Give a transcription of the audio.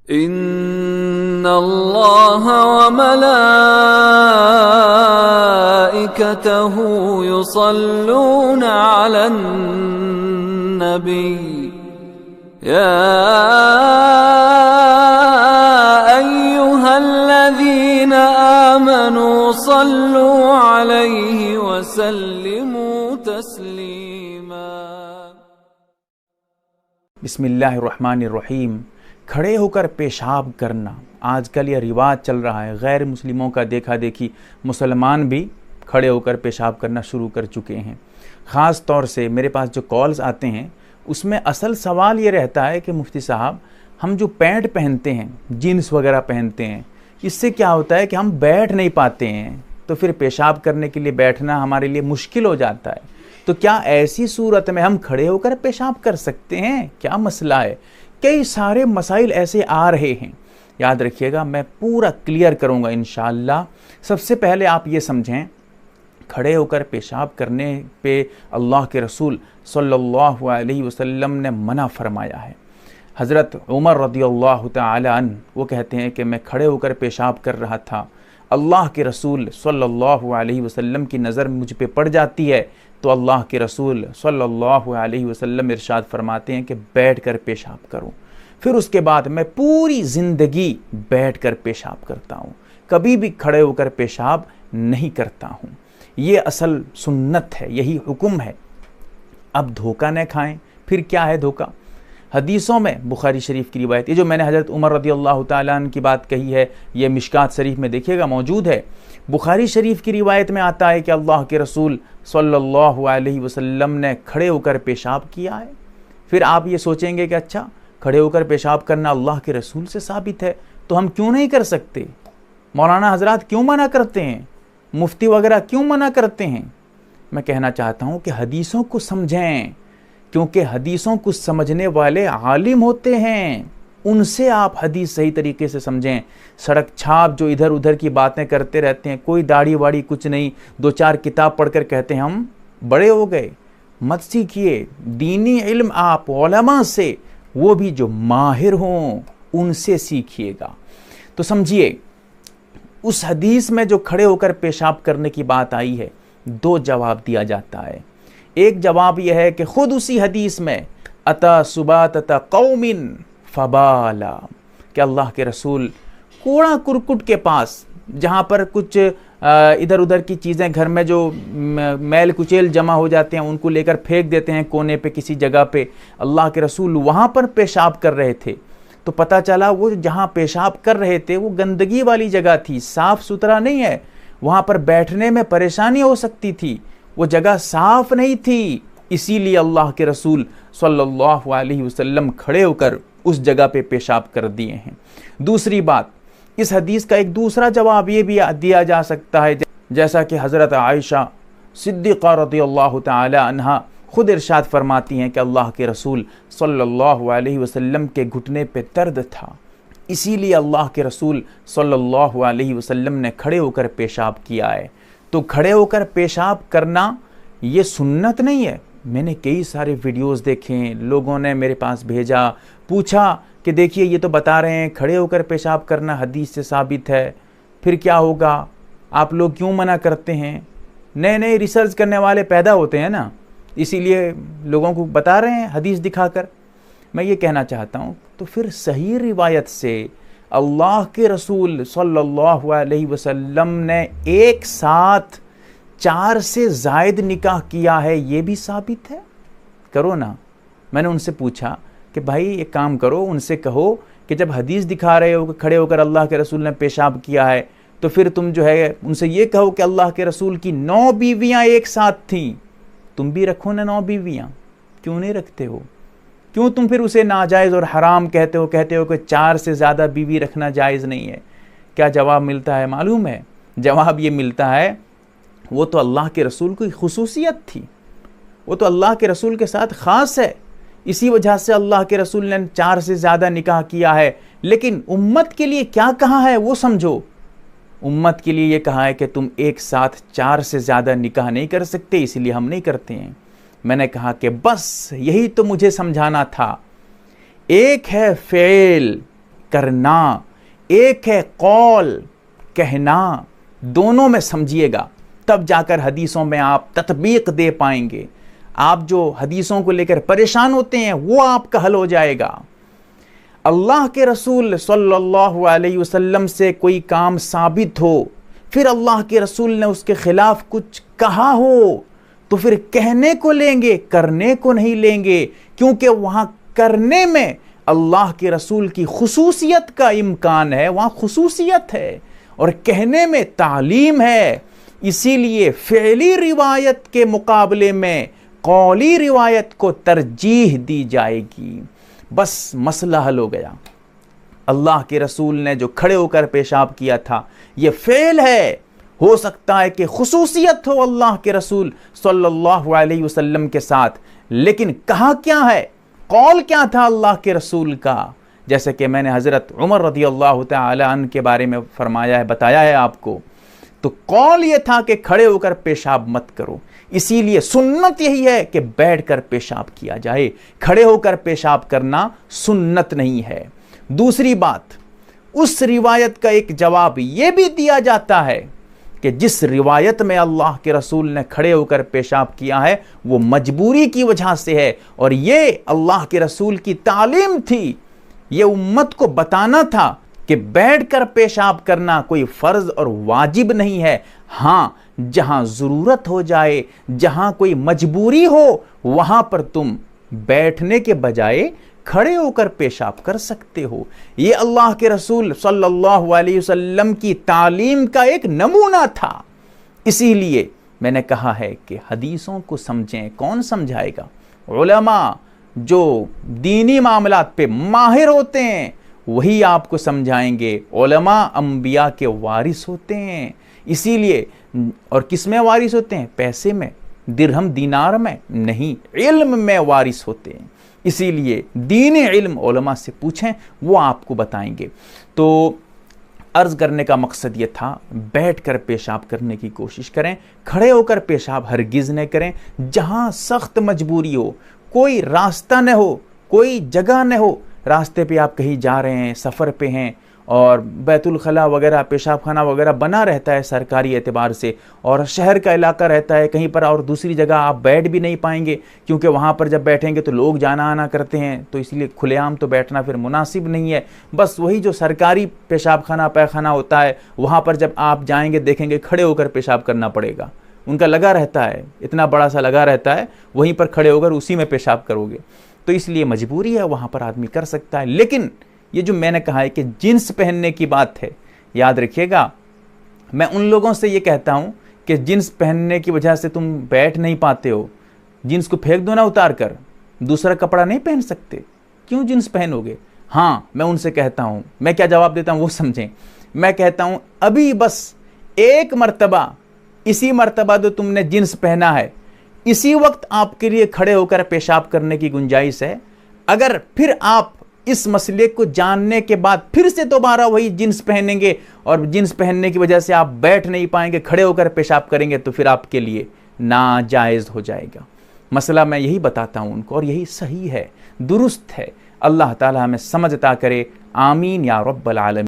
इन्नल्लाह व मलाइकतहु युसल्लूना अलन नबी या अय्युहल्लज़ीना आमनू सल्लू अलैहि व सल्लिमू तस्लीमा। बिस्मिल्लाहिर्रहमानिर्रहीम। खड़े होकर पेशाब करना आजकल यह रिवाज चल रहा है। गैर मुस्लिमों का देखा देखी मुसलमान भी खड़े होकर पेशाब करना शुरू कर चुके हैं। ख़ास तौर से मेरे पास जो कॉल्स आते हैं उसमें असल सवाल ये रहता है कि मुफ्ती साहब, हम जो पैंट पहनते हैं, जीन्स वगैरह पहनते हैं, इससे क्या होता है कि हम बैठ नहीं पाते हैं, तो फिर पेशाब करने के लिए बैठना हमारे लिए मुश्किल हो जाता है। तो क्या ऐसी सूरत में हम खड़े होकर पेशाब कर सकते हैं? क्या मसला है? कई सारे मसाइल ऐसे आ रहे हैं, याद रखिएगा, मैं पूरा क्लियर करूंगा इंशाअल्लाह। सबसे पहले आप ये समझें, खड़े होकर पेशाब करने पे अल्लाह के रसूल सल्लल्लाहु अलैहि वसल्लम ने मना फरमाया है। हज़रत उमर रदियल्लाहु तआला अन्हु वो कहते हैं कि मैं खड़े होकर पेशाब कर रहा था, अल्लाह के रसूल सल्लल्लाहु अलैहि वसल्लम की नज़र मुझ पे पड़ जाती है तो अल्लाह के रसूल सल्लल्लाहु अलैहि वसल्लम इरशाद फरमाते हैं कि बैठ कर पेशाब करो। फिर उसके बाद मैं पूरी ज़िंदगी बैठ कर पेशाब करता हूँ, कभी भी खड़े होकर पेशाब नहीं करता हूँ। ये असल सुन्नत है, यही हुक्म है। अब धोखा न खाएं। फिर क्या है धोखा? हदीसों में बुखारी शरीफ की रिवायत, ये जो मैंने हज़रत उमर रदियल्लाहु ताला अन्हु की बात कही है, ये मिशकात शरीफ में देखिएगा मौजूद है। बुखारी शरीफ की रिवायत में आता है कि अल्लाह के रसूल सल्लल्लाहु अलैहि वसल्लम ने खड़े होकर पेशाब किया है। फिर आप ये सोचेंगे कि अच्छा, खड़े होकर पेशाब करना अल्लाह के रसूल से साबित है, तो हम क्यों नहीं कर सकते? मौलाना हजरात क्यों मना करते हैं? मुफ्ती वगैरह क्यों मना करते हैं? मैं कहना चाहता हूँ कि हदीसों को समझें, क्योंकि हदीसों को समझने वाले आलिम होते हैं, उनसे आप हदीस सही तरीके से समझें। सड़क छाप जो इधर उधर की बातें करते रहते हैं, कोई दाढ़ी वाड़ी कुछ नहीं, दो चार किताब पढ़कर कहते हैं हम बड़े हो गए, मत सीखिए। दीनी इल्म आप उलमा से, वो भी जो माहिर हों, उनसे सीखिएगा। तो समझिए, उस हदीस में जो खड़े होकर पेशाब करने की बात आई है, दो जवाब दिया जाता है। एक जवाब यह है कि खुद उसी हदीस में अता सुबात अता कौमिन फबाला, कि अल्लाह के रसूल कूड़ा कुरकुट के पास, जहाँ पर कुछ इधर उधर की चीज़ें घर में जो मैल कुचेल जमा हो जाते हैं उनको लेकर फेंक देते हैं कोने पे किसी जगह पे, अल्लाह के रसूल वहाँ पर पेशाब कर रहे थे। तो पता चला वो जहाँ पेशाब कर रहे थे वो गंदगी वाली जगह थी, साफ़ सुथरा नहीं है, वहाँ पर बैठने में परेशानी हो सकती थी, वो जगह साफ़ नहीं थी। इसीलिए अल्लाह के रसूल सल्लल्लाहु अलैहि वसल्लम खड़े होकर उस जगह पे पेशाब कर दिए हैं। दूसरी बात, इस हदीस का एक दूसरा जवाब ये भी दिया जा सकता है, जैसा कि हज़रत आयशा सिद्दीक़ा रज़ियल्लाहु ताला अन्हा खुद इरशाद फरमाती हैं कि अल्लाह के रसूल सल्लल्लाहु अलैहि वसल्लम के घुटने पे दर्द था, इसीलिए अल्लाह के रसूल सल्लल्लाहु अलैहि वसल्लम ने खड़े होकर पेशाब किया है। तो खड़े होकर पेशाब करना ये सुन्नत नहीं है। मैंने कई सारे वीडियोस देखे, लोगों ने मेरे पास भेजा, पूछा कि देखिए ये तो बता रहे हैं खड़े होकर पेशाब करना हदीस से साबित है, फिर क्या होगा, आप लोग क्यों मना करते हैं? नए नए रिसर्च करने वाले पैदा होते हैं ना, इसीलिए लोगों को बता रहे हैं हदीस दिखाकर। मैं ये कहना चाहता हूँ, तो फिर सही रिवायत से अल्लाह के रसूल सल्लल्लाहु अलैहि वसल्लम ने एक साथ 4 से ज़ायद निकाह किया है, ये भी साबित है। करो ना। मैंने उनसे पूछा कि भाई एक काम करो, उनसे कहो कि जब हदीस दिखा रहे हो कि खड़े होकर अल्लाह के रसूल ने पेशाब किया है, तो फिर तुम जो है उनसे ये कहो कि अल्लाह के रसूल की 9 बीवियाँ एक साथ थीं, तुम भी रखो ना 9 बीवियाँ, क्यों नहीं रखते हो? क्यों तुम फिर उसे नाजायज़ और हराम कहते हो कि 4 से ज़्यादा बीवी रखना जायज़ नहीं है? क्या जवाब मिलता है मालूम है? जवाब ये मिलता है, वो तो अल्लाह के रसूल की खुसूसियत थी, वो तो अल्लाह के रसूल के साथ ख़ास है, इसी वजह से अल्लाह के रसूल ने 4 से ज़्यादा निकाह किया है। लेकिन उम्मत के लिए क्या कहा है वो समझो। उम्मत के लिए ये कहा है कि तुम एक साथ 4 से ज़्यादा निकाह नहीं कर सकते, इसलिए हम नहीं करते हैं। मैंने कहा कि बस यही तो मुझे समझाना था। एक है फ़ेल, करना, एक है कौल कहना, दोनों में समझिएगा, तब जाकर हदीसों में आप तत्बीक दे पाएंगे। आप जो हदीसों को लेकर परेशान होते हैं वो आपका हल हो जाएगा। अल्लाह के रसूल सल्लल्लाहु अलैहि वसल्लम से कोई काम साबित हो, फिर अल्लाह के रसूल ने उसके खिलाफ कुछ कहा हो, तो फिर कहने को लेंगे, करने को नहीं लेंगे, क्योंकि वहां करने में अल्लाह के रसूल की खुसूसियत का इम्कान है, वहां खुसूसियत है, और कहने में तालीम है। इसीलिए फ़िअली रिवायत के मुकाबले में कौली रिवायत को तरजीह दी जाएगी। बस मसला हल हो गया। अल्लाह के रसूल ने जो खड़े होकर पेशाब किया था ये फ़ेल है। हो सकता है कि खुसूसियत हो अल्लाह के रसूल सल्लल्लाहु अलैहि वसल्लम के साथ, लेकिन कहा क्या है, कौल क्या था अल्लाह के रसूल का। जैसे कि मैंने हज़रत उमर रज़ी अल्लाह तआला अन्हु के बारे में फरमाया है, बताया है आपको, तो कौल ये था कि खड़े होकर पेशाब मत करो। इसीलिए सुन्नत यही है कि बैठकर पेशाब किया जाए, खड़े होकर पेशाब करना सुन्नत नहीं है। दूसरी बात, उस रिवायत का एक जवाब ये भी दिया जाता है कि जिस रिवायत में अल्लाह के रसूल ने खड़े होकर पेशाब किया है वो मजबूरी की वजह से है, और ये अल्लाह के रसूल की तालीम थी। ये उम्मत को बताना था कि बैठकर पेशाब करना कोई फर्ज और वाजिब नहीं है। हाँ, जहां जरूरत हो जाए, जहां कोई मजबूरी हो, वहां पर तुम बैठने के बजाय खड़े होकर पेशाब कर सकते हो। ये अल्लाह के रसूल सल्लल्लाहु अलैहि वसल्लम की तालीम का एक नमूना था। इसीलिए मैंने कहा है कि हदीसों को समझें। कौन समझाएगा? उलमा जो दीनी मामलात पे माहिर होते हैं वही आपको समझाएंगे। उलमा अंबिया के वारिस होते हैं। इसीलिए, और किस में वारिस होते हैं? पैसे में, दिरहम दीनार में नहीं, इल्म में वारिस होते हैं। इसीलिए दीनी इल्म उलमा से पूछें, वो आपको बताएंगे। तो अर्ज करने का मकसद ये था, बैठकर पेशाब करने की कोशिश करें, खड़े होकर पेशाब हरगिज़ न करें। जहां सख्त मजबूरी हो, कोई रास्ता न हो, कोई जगह न हो, रास्ते पे आप कहीं जा रहे हैं, सफ़र पे हैं, और बैतुल खला वगैरह, पेशाब खाना वगैरह बना रहता है सरकारी एतबार से, और शहर का इलाका रहता है कहीं पर, और दूसरी जगह आप बैठ भी नहीं पाएंगे, क्योंकि वहाँ पर जब बैठेंगे तो लोग जाना आना करते हैं, तो इसलिए खुलेआम तो बैठना फिर मुनासिब नहीं है। बस वही जो सरकारी पेशाब खाना पैखाना होता है, वहाँ पर जब आप जाएंगे देखेंगे खड़े होकर पेशाब करना पड़ेगा। उनका लगा रहता है, इतना बड़ा सा लगा रहता है, वहीं पर खड़े होकर उसी में पेशाब करोगे। तो इसलिए मजबूरी है, वहाँ पर आदमी कर सकता है। लेकिन ये जो मैंने कहा है कि जीन्स पहनने की बात है, याद रखिएगा, मैं उन लोगों से ये कहता हूँ कि जीन्स पहनने की वजह से तुम बैठ नहीं पाते हो, जीन्स को फेंक दो ना उतार कर, दूसरा कपड़ा नहीं पहन सकते, क्यों जीन्स पहनोगे? हाँ, मैं उनसे कहता हूँ, मैं क्या जवाब देता हूँ वो समझें। मैं कहता हूँ अभी बस एक मर्तबा, इसी मर्तबा जो तुमने जीन्स पहना है, इसी वक्त आपके लिए खड़े होकर पेशाब करने की गुंजाइश है। अगर फिर आप इस मसले को जानने के बाद फिर से दोबारा वही जीन्स पहनेंगे और जीन्स पहनने की वजह से आप बैठ नहीं पाएंगे, खड़े होकर पेशाब करेंगे, तो फिर आपके लिए नाजायज़ हो जाएगा। मसला मैं यही बताता हूँ उनको, और यही सही है, दुरुस्त है। अल्लाह ताला हमें समझ अता करे। आमीन या रब्बल आलमीन।